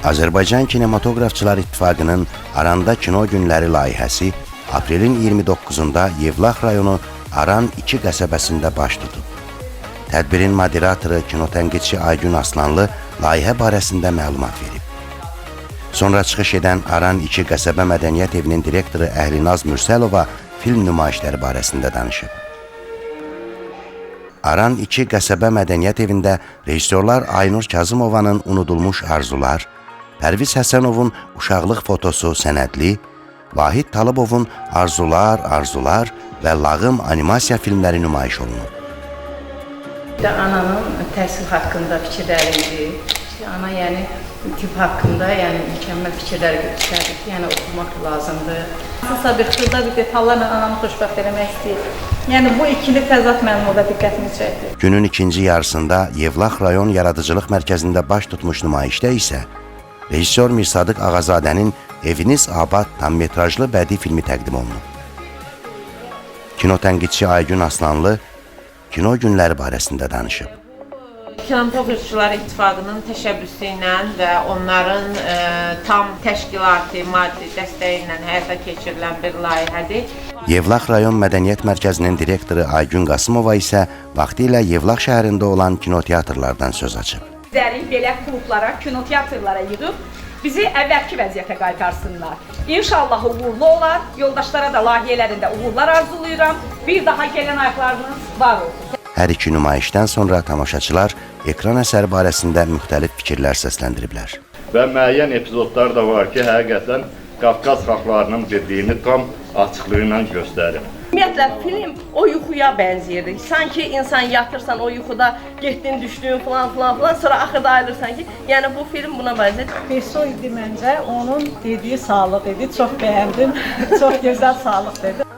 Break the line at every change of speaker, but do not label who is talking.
Azərbaycan Kinematografçılar İttifaqının Aranda Kino Günləri layihəsi aprelin 29-da Yevlax rayonu Aran 2 qəsəbəsində baş tutub. Tədbirin moderatoru kinotənqidçi Aygün Aslanlı layihə barəsində məlumat verib. Sonra çıxış edən Aran 2 qəsəbə mədəniyyət evinin direktoru Əhlinaz Mürsəlova film nümayişləri barəsində danışıb. Aran 2 qəsəbə mədəniyyət evində rejissorlar Aynur Kazımovanın Unudulmuş Arzular, Pərviz Həsənovun Uşaqlıq fotosu Sənədli, Vahid Talıbovun Arzular və Lağım animasiya filmləri nümayiş olunub.
Ananın təhsil haqqında fikirləri idi. Ana tibb haqqında mükəmməl fikirlər göstərdi ki, oxumaq lazımdır.
Hansısa bir xırda bir detallarla anamı xoşbəxt eləmək istəyir. Bu ikili təzad mənim orada diqqətimi çəkdi.
Günün ikinci yarısında Yevlax rayon Yaradıcılıq Mərkəzində baş tutmuş nümayişdə isə rejissor Mirsadıq Ağazadənin Eviniz Abad tammetrajlı bədii filmi təqdim olunub. Kinotənqidçi Aygün Aslanlı kino günləri barəsində danışıb.
Kinematografçılar İttifaqının təşəbbüsü ilə və onların tam təşkilatı, maddi dəstəyi ilə həyata keçirilən bir layihədir.
Yevlax rayon Mədəniyyət Mərkəzinin direktoru Aygün Qasımova isə vaxtilə Yevlax şəhərində olan kinoteatrlardan söz açıb.
Bizləri belə klublara, kinoteatrlara yığıb bizi əvvəlki vəziyyətə qaytarsınlar. İnşallah uğurlu olar, yoldaşlara da layihələrində uğurlar arzulayıram. Bir daha gələn ayaqlarınız var olsun.
Hər iki nümayişdən sonra tamaşaçılar ekran əsəri barəsində müxtəlif fikirlər səsləndiriblər.
Və müəyyən epizodlar da var ki, həqiqətən Qafqaz xalqlarının birliyini tam açıqlığı ilə göstərir.
Ümumiyyətlə, film o yuxuya bənzəyirdi. Sanki insan yatırsan, o yuxuda getdin, düşdün falan, sonra axırda ayılırsan ki, bu film buna bənzəyir.
Beso idi məncə, onun dediyi sağlıq idi, çox bəyəndim, çox gözəl sağlıq dedi.